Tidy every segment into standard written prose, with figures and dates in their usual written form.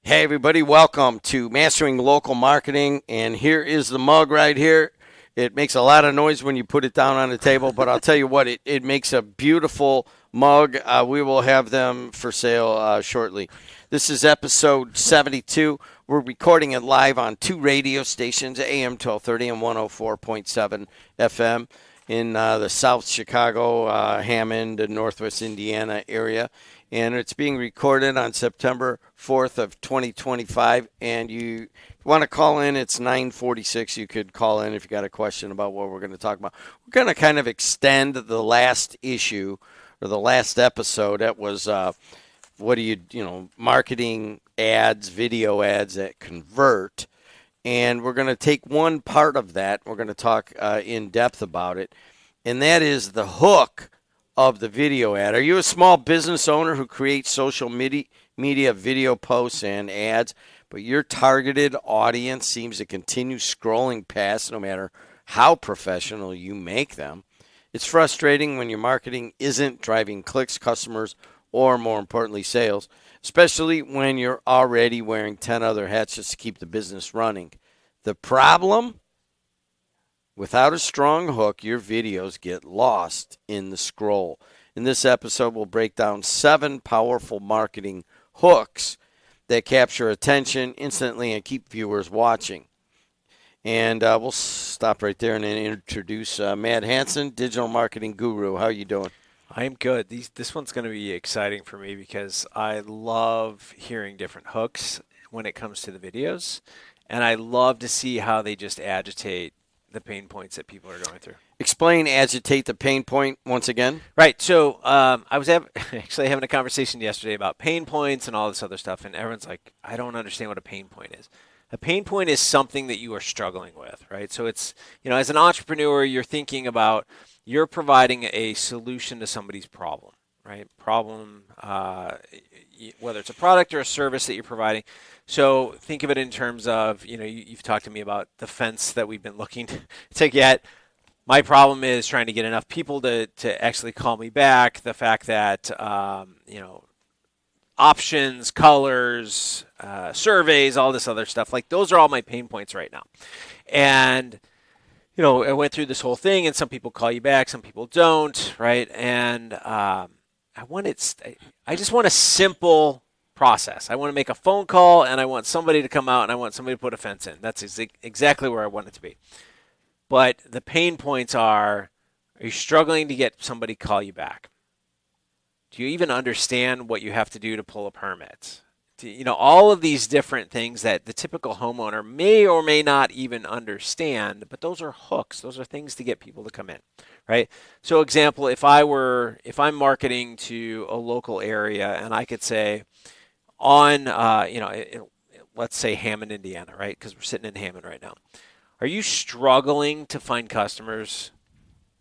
Hey, everybody, welcome to Mastering Local Marketing. And here is the mug right here. It makes a lot of noise when you put it down on the table, but I'll tell you what, it makes a beautiful mug. We will have them for sale shortly. This is episode 72. We're recording it live on two radio stations, AM 1230 and 104.7 FM in the South Chicago, Hammond, and Northwest Indiana area. And it's being recorded on September 4th of 2025. And you want to call in, it's 9:46. You could call in if you got a question about what we're going to talk about. We're going to kind of extend the last issue or the last episode. That was what do you marketing ads, video ads that convert. And we're going to take one part of that. We're going to talk in depth about it. And that is the hook of the video ad. Are you a small business owner who creates social media video posts and ads, but your targeted audience seems to continue scrolling past no matter how professional you make them? It's frustrating when your marketing isn't driving clicks, customers, or more importantly, sales, especially when you're already wearing 10 other hats just to keep the business running. The problem? Without a strong hook, your videos get lost in the scroll. In this episode, we'll break down 7 powerful marketing hooks that capture attention instantly and keep viewers watching. And we'll stop right there and then introduce Matt Hansen, digital marketing guru. How are you doing? I am good. This one's going to be exciting for me because I love hearing different hooks when it comes to the videos, and I love to see how they just agitate the pain points that people are going through. Explain agitate the pain point once again. Right. So I was actually having a conversation yesterday about pain points and all this other stuff, and everyone's like, I don't understand what a pain point is. A pain point is something that you are struggling with, right? So it's, as an entrepreneur, you're thinking about you're providing a solution to somebody's problem, right? Problem, whether it's a product or a service that you're providing. So think of it in terms of, you've talked to me about the fence that we've been looking to get. My problem is trying to get enough people to actually call me back. The fact that, options, colors, surveys, all this other stuff, like those are all my pain points right now. And, I went through this whole thing, and some people call you back, some people don't, right? And I just want a simple process. I want to make a phone call, and I want somebody to come out, and I want somebody to put a fence in. That's exactly where I want it to be. But the pain points are you struggling to get somebody to call you back? Do you even understand what you have to do to pull a permit? All of these different things that the typical homeowner may or may not even understand, but those are hooks. Those are things to get people to come in, right? So example, if I'm marketing to a local area, and I could say on, let's say Hammond, Indiana, right? Because we're sitting in Hammond right now. Are you struggling to find customers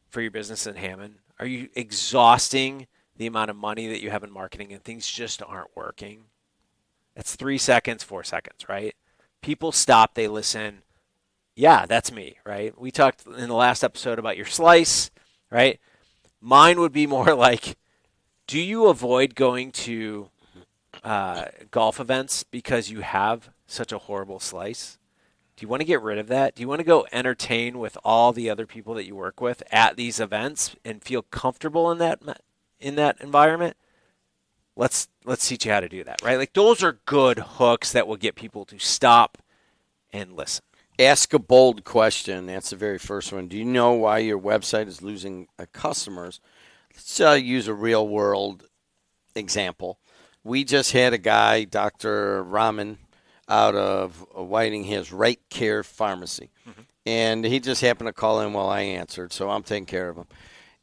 for your business in Hammond? Are you exhausting the amount of money that you have in marketing and things just aren't working? That's 3 seconds, 4 seconds, right? People stop, they listen. Yeah, that's me, right? We talked in the last episode about your slice, right? Mine would be more like, do you avoid going to golf events because you have such a horrible slice? Do you want to get rid of that? Do you want to go entertain with all the other people that you work with at these events and feel comfortable in that environment? Let's teach you how to do that, right? Like those are good hooks that will get people to stop and listen. Ask a bold question. That's the very first one. Do you know why your website is losing customers? Let's use a real world example. We just had a guy, Dr. Rahman, out of Whiting, his Right Care Pharmacy. Mm-hmm. And he just happened to call in while I answered, so I'm taking care of him.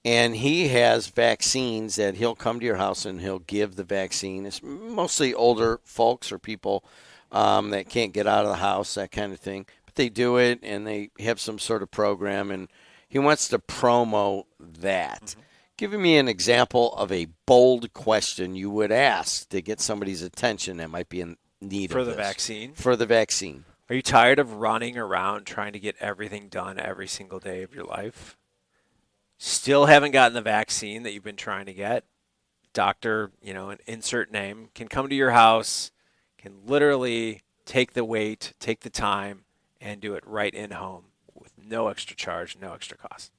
And he has vaccines that he'll come to your house and he'll give the vaccine. It's mostly older folks or people that can't get out of the house, that kind of thing. But they do it, and they have some sort of program, and he wants to promo that. Mm-hmm. Give me an example of a bold question you would ask to get somebody's attention that might be in need for of the this. vaccine. For the vaccine. Are you tired of running around trying to get everything done every single day of your life? Still haven't gotten the vaccine that you've been trying to get? Doctor, insert name, can come to your house, can literally take the weight, take the time, and do it right in home with no extra charge, no extra cost.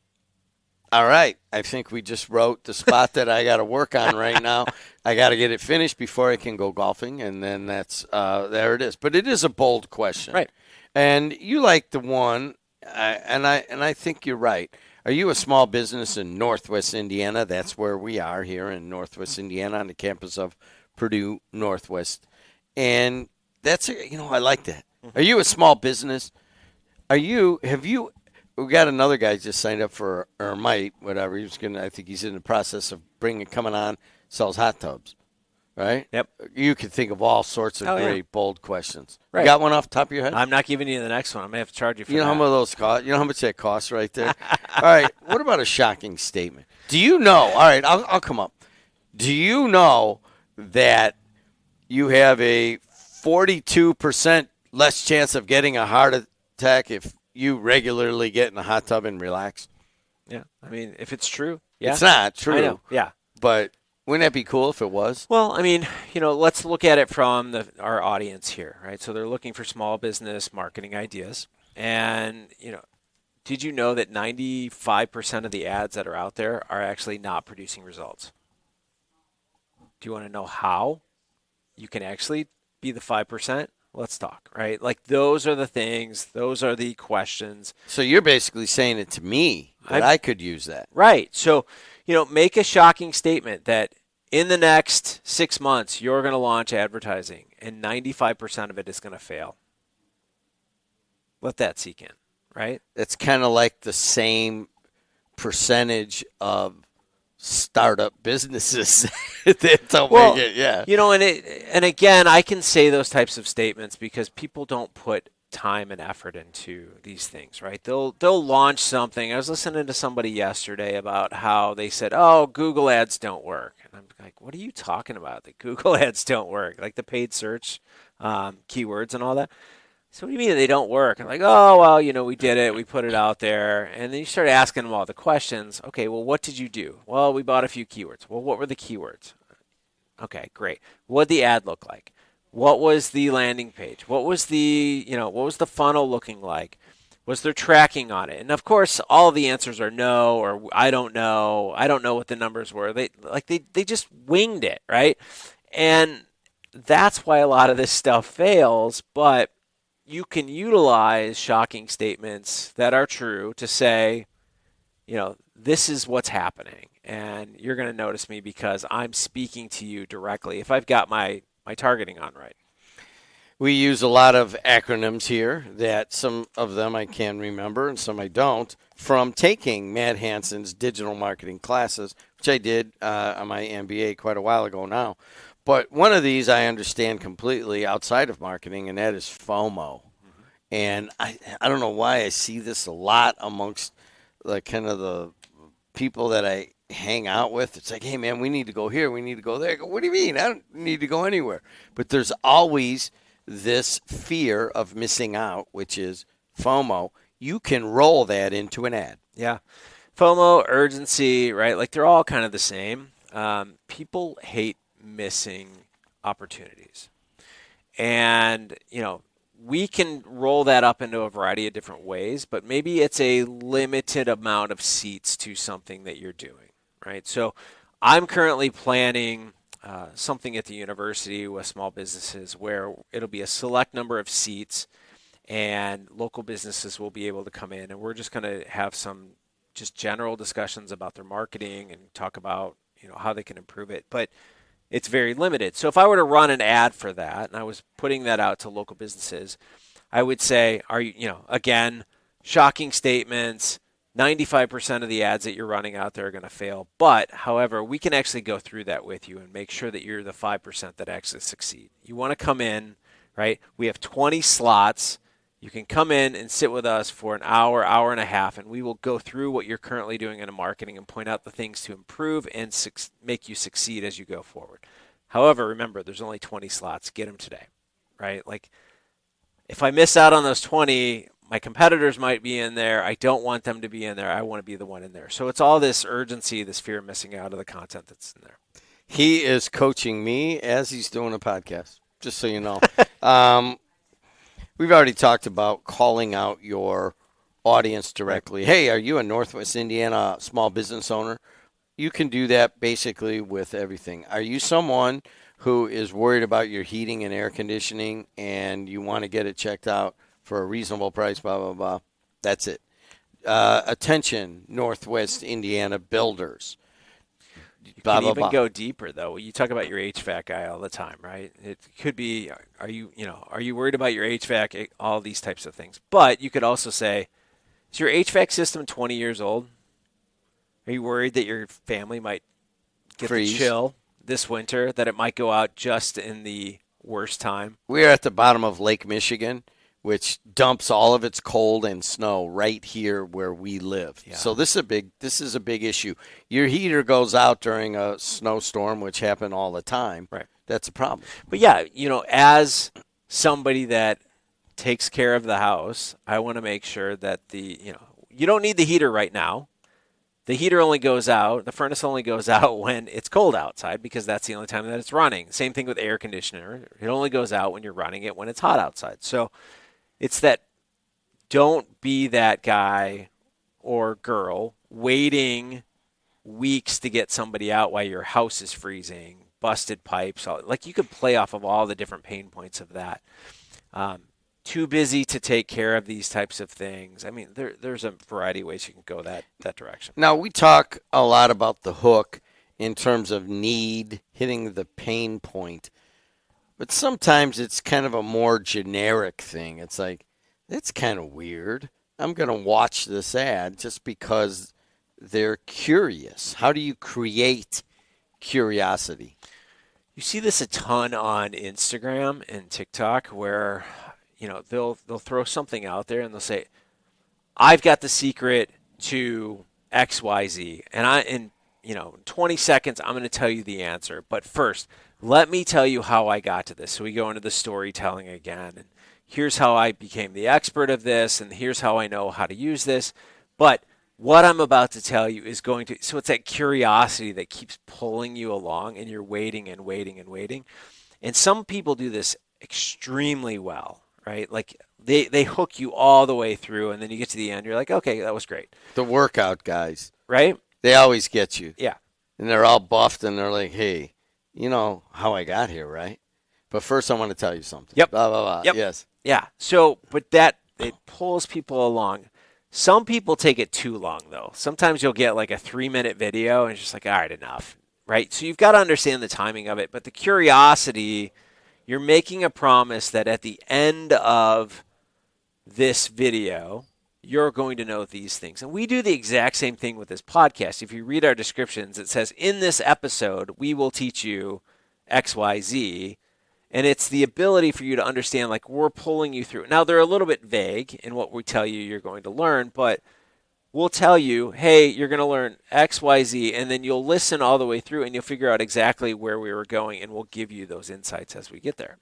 All right. I think we just wrote the spot that I got to work on right now. I got to get it finished before I can go golfing, and then that's there it is. But it is a bold question. Right. And you like the one, and I think you're right. Are you a small business in Northwest Indiana? That's where we are here in Northwest Indiana on the campus of Purdue Northwest. And that's, I like that. Are you a small business? We got another guy just signed up for, or might, whatever. I think he's in the process of coming on, sells hot tubs, right? Yep. You could think of all sorts of great, bold questions. Right. You got one off the top of your head? I'm not giving you the next one. I'm going to have to charge you for that. You know how much those cost? You know how much that costs right there? All right. What about a shocking statement? Do you know? All right, I'll come up. Do you know that you have a 42% less chance of getting a heart attack if you regularly get in a hot tub and relax? Yeah. I mean, if it's true, yeah. It's not true. I know. Yeah. But wouldn't that be cool if it was? Well, I mean, let's look at it from our audience here, right? So they're looking for small business marketing ideas. And, did you know that 95% of the ads that are out there are actually not producing results? Do you want to know how you can actually be the 5%? Let's talk, right? Like those are the things, those are the questions. So you're basically saying it to me that I could use that. Right. So, make a shocking statement that in the next 6 months, you're going to launch advertising and 95% of it is going to fail. Let that sink in, right? It's kind of like the same percentage of startup businesses that don't make it, yeah. And again, I can say those types of statements because people don't put time and effort into these things, right? They'll launch something. I was listening to somebody yesterday about how they said, "Oh, Google ads don't work," and I'm like, "What are you talking about? That Google ads don't work? Like the paid search keywords and all that?" So what do you mean they don't work? I'm like, "Oh, well, we did it. We put it out there." And then you start asking them all the questions. Okay, well, what did you do? Well, we bought a few keywords. Well, what were the keywords? Okay, great. What did the ad look like? What was the landing page? What was the funnel looking like? Was there tracking on it? And of course, all of the answers are no, or I don't know. I don't know what the numbers were. They just winged it, right? And that's why a lot of this stuff fails, but you can utilize shocking statements that are true to say, this is what's happening. And you're going to notice me because I'm speaking to you directly if I've got my targeting on right. We use a lot of acronyms here that some of them I can remember and some I don't from taking Matt Hansen's digital marketing classes, which I did on my MBA quite a while ago now. But one of these I understand completely outside of marketing, and that is FOMO. Mm-hmm. And I don't know why I see this a lot amongst the people that I hang out with. It's like, hey, man, we need to go here. We need to go there. I go, what do you mean? I don't need to go anywhere. But there's always this fear of missing out, which is FOMO. You can roll that into an ad. Yeah. FOMO, urgency, right? Like they're all kind of the same. People hate missing opportunities. And, we can roll that up into a variety of different ways, but maybe it's a limited amount of seats to something that you're doing, right? So I'm currently planning something at the university with small businesses where it'll be a select number of seats and local businesses will be able to come in, and we're just going to have some just general discussions about their marketing and talk about, how they can improve it. But it's very limited. So if I were to run an ad for that, and I was putting that out to local businesses, I would say, again, shocking statements, 95% of the ads that you're running out there are going to fail. But, however, we can actually go through that with you and make sure that you're the 5% that actually succeed. You want to come in, right? We have 20 slots. You can come in and sit with us for an hour, hour and a half, and we will go through what you're currently doing in marketing and point out the things to improve and make you succeed as you go forward. However, remember, there's only 20 slots. Get them today, right? Like, if I miss out on those 20, my competitors might be in there. I don't want them to be in there. I want to be the one in there. So it's all this urgency, this fear of missing out of the content that's in there. He is coaching me as he's doing a podcast. just so you know. We've already talked about calling out your audience directly. Hey, are you a Northwest Indiana small business owner? You can do that basically with everything. Are you someone who is worried about your heating and air conditioning and you want to get it checked out for a reasonable price, blah, blah, blah? That's it. Attention, Northwest Indiana builders. You Blah, can blah, even blah. go deeper though. You talk about your HVAC guy all the time, right? It could be, are you worried about your HVAC? All these types of things. But you could also say, is your HVAC system 20 years old? Are you worried that your family might get Freeze. the chill this winter? That it might go out just in the worst time? We're at the bottom of Lake Michigan, which dumps all of its cold and snow right here where we live. Yeah. So this is a big issue. Your heater goes out during a snowstorm, which happen all the time. Right. That's a problem. But yeah, as somebody that takes care of the house, I want to make sure that you don't need the heater right now. The heater only goes out, the furnace only goes out when it's cold outside because that's the only time that it's running. Same thing with air conditioner. It only goes out when you're running it when it's hot outside. So it's that don't be that guy or girl waiting weeks to get somebody out while your house is freezing, busted pipes. Like you could play off of all the different pain points of that. Too busy to take care of these types of things. I mean, there's a variety of ways you can go that direction. Now, we talk a lot about the hook in terms of need, hitting the pain point. But sometimes it's kind of a more generic thing. It's like, it's kind of weird. I'm going to watch this ad just because they're curious. How do you create curiosity? You see this a ton on Instagram and TikTok where they'll throw something out there and they'll say, I've got the secret to XYZ. And in 20 seconds, I'm going to tell you the answer. But first, let me tell you how I got to this. So we go into the storytelling again. And here's how I became the expert of this. And here's how I know how to use this. But what I'm about to tell you is so it's that curiosity that keeps pulling you along and you're waiting and waiting and waiting. And some people do this extremely well. Right? Like they hook you all the way through and then you get to the end, you're like, okay, that was great. The workout guys. Right? They always get you. Yeah. And they're all buffed and they're like, hey, you know how I got here, right? But first I want to tell you something. Yep. Blah, blah, blah. Yep. Yes. Yeah. So, but it pulls people along. Some people take it too long, though. Sometimes you'll get like a 3-minute video and it's just like, all right, enough. Right? So you've got to understand the timing of it. But the curiosity, you're making a promise that at the end of this video, you're going to know these things. And we do the exact same thing with this podcast. If you read our descriptions, it says, in this episode, we will teach you XYZ. And it's the ability for you to understand, like, we're pulling you through. Now, they're a little bit vague in what we tell you you're going to learn, but we'll tell you, hey, you're going to learn XYZ, and then you'll listen all the way through, and you'll figure out exactly where we were going, and we'll give you those insights as we get there.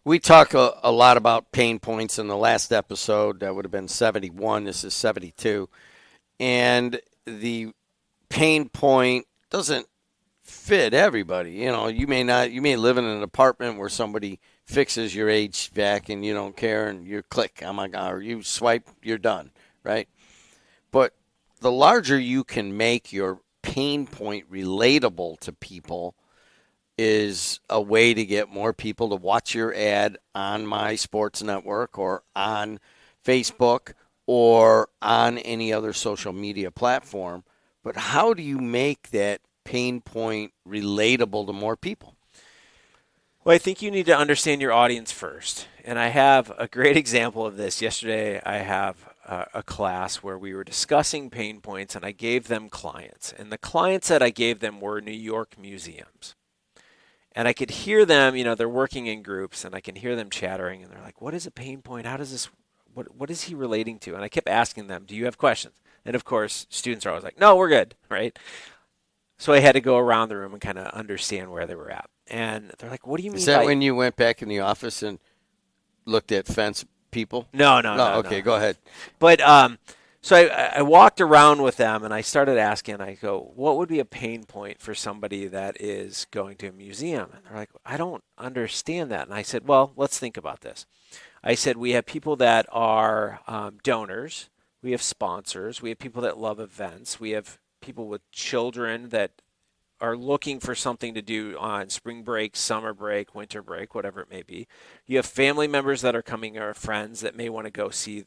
We talk a lot about pain points in the last episode. That would have been 71. This is 72. And the pain point doesn't fit everybody. You may live in an apartment where somebody fixes your HVAC and you don't care and you click, oh my God, or you swipe, you're done, right? But the larger you can make your pain point relatable to people is a way to get more people to watch your ad on my sports network or on Facebook or on any other social media platform. But how do you make that pain point relatable to more people? Well, I think you need to understand your audience first. And I have a great example of this. Yesterday, I have a class where we were discussing pain points, and I gave them clients. And the clients that I gave them were New York museums. And I could hear them, they're working in groups, and I can hear them chattering, and they're like, what is a pain point? How does this, what is he relating to? And I kept asking them, do you have questions? And of course, students are always like, no, we're good, right? So I had to go around the room and kind of understand where they were at. And they're like, what do you mean? Is that when you went back in the office and looked at fence people? No. Okay, go ahead. But So I walked around with them and I started asking, I go, what would be a pain point for somebody that is going to a museum? And they're like, I don't understand that. And I said, well, let's think about this. I said, we have people that are donors, we have sponsors, we have people that love events, we have people with children that are looking for something to do on spring break, summer break, winter break, whatever it may be. You have family members that are coming or friends that may want to go see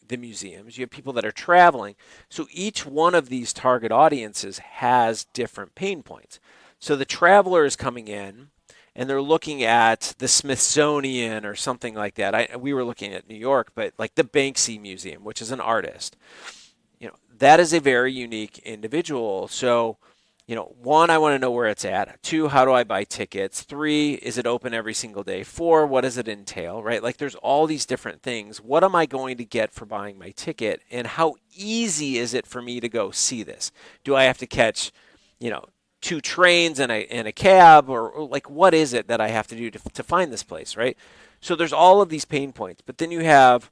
the museums. You have people that are traveling. So each one of these target audiences has different pain points. So the traveler is coming in and they're looking at the Smithsonian or something like that. We were looking at New York, but like the Banksy Museum, which is an artist. That is a very unique individual. So, one, I want to know where it's at. Two, how do I buy tickets? Three, is it open every single day? Four, what does it entail, right? Like there's all these different things. What am I going to get for buying my ticket? And how easy is it for me to go see this? Do I have to catch, two trains and a cab or like what is it that I have to do to find this place, right? So there's all of these pain points. But then you have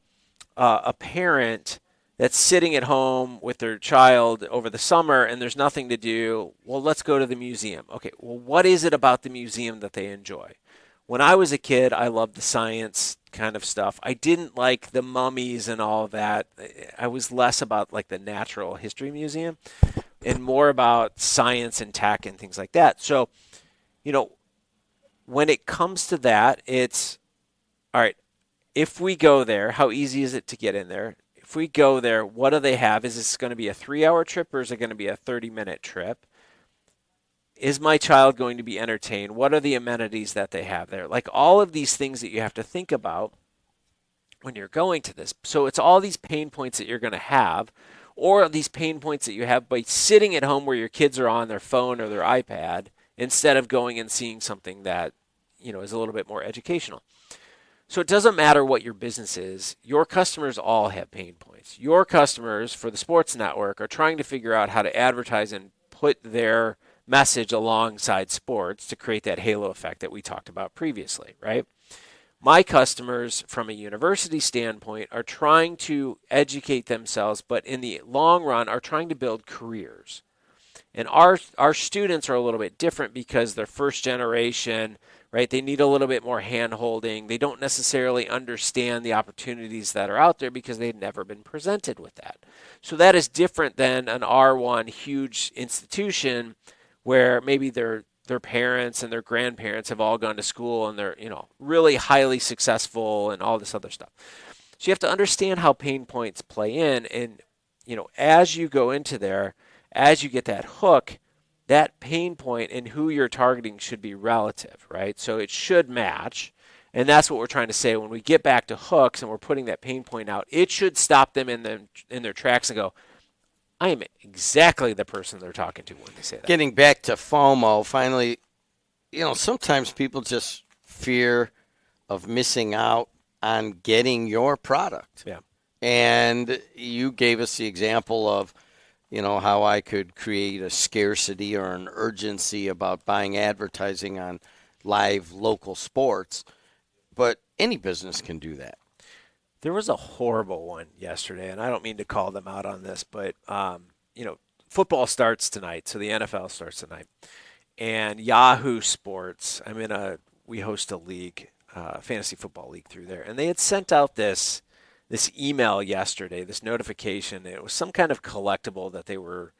a parent that's sitting at home with their child over the summer and there's nothing to do. Well, let's go to the museum. Okay, well, what is it about the museum that they enjoy? When I was a kid, I loved the science kind of stuff. I didn't like the mummies and all of that. I was less about like the natural history museum and more about science and tech and things like that. So, when it comes to that, it's all right. If we go there, how easy is it to get in there? If we go there, what do they have? Is this going to be a 3-hour trip or is it going to be a 30-minute trip? Is my child going to be entertained? What are the amenities that they have there? Like all of these things that you have to think about when you're going to this. So it's all these pain points that you're going to have, or these pain points that you have by sitting at home where your kids are on their phone or their iPad instead of going and seeing something that, is a little bit more educational. So it doesn't matter what your business is. Your customers all have pain points. Your customers for the sports network are trying to figure out how to advertise and put their message alongside sports to create that halo effect that we talked about previously, right? My customers from a university standpoint are trying to educate themselves, but in the long run are trying to build careers. And our students are a little bit different because they're first generation, right? They need a little bit more hand-holding. They don't necessarily understand the opportunities that are out there because they've never been presented with that. So that is different than an R1 huge institution where maybe their parents and their grandparents have all gone to school and they're, really highly successful and all this other stuff. So you have to understand how pain points play in. And, as you go into there, as you get that hook, that pain point and who you're targeting should be relative, right? So it should match. And that's what we're trying to say. When we get back to hooks and we're putting that pain point out, it should stop them in their tracks and go, I am exactly the person they're talking to when they say that. Getting back to FOMO, finally, sometimes people just fear of missing out on getting your product. Yeah. And you gave us the example of, how I could create a scarcity or an urgency about buying advertising on live local sports. But any business can do that. There was a horrible one yesterday, and I don't mean to call them out on this, but, football starts tonight, so the NFL starts tonight. And Yahoo Sports, we host a league, fantasy football league through there, and they had sent out this email yesterday, this notification. It was some kind of collectible that they were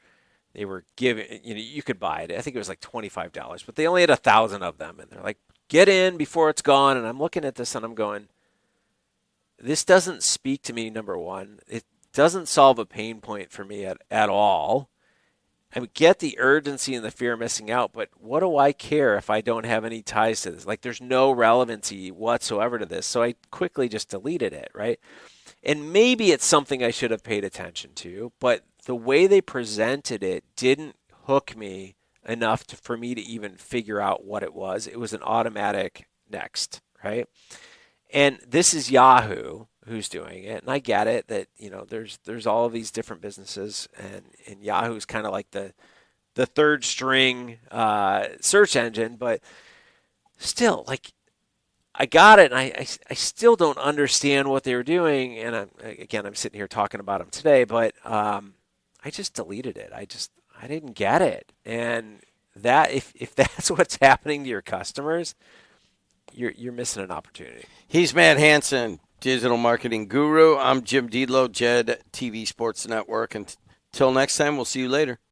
giving. You could buy it. I think it was like $25, but they only had 1,000 of them, and they're like, "Get in before it's gone." And I'm looking at this and I'm going, "This doesn't speak to me." Number one, it doesn't solve a pain point for me at all. I get the urgency and the fear of missing out, but what do I care if I don't have any ties to this? Like, there's no relevancy whatsoever to this. So I quickly just deleted it, right? And maybe it's something I should have paid attention to, but the way they presented it didn't hook me enough for me to even figure out what it was. It was an automatic next, right? And this is Yahoo who's doing it. And I get it that, there's all of these different businesses, and Yahoo's kind of like the third string search engine, but still, like, I got it, and I still don't understand what they were doing. And I'm sitting here talking about them today, but I just deleted it. I didn't get it. And that if that's what's happening to your customers, you're missing an opportunity. He's Matt Hansen, digital marketing guru. I'm Jim Deedlow, Jed TV Sports Network. Until next time, we'll see you later.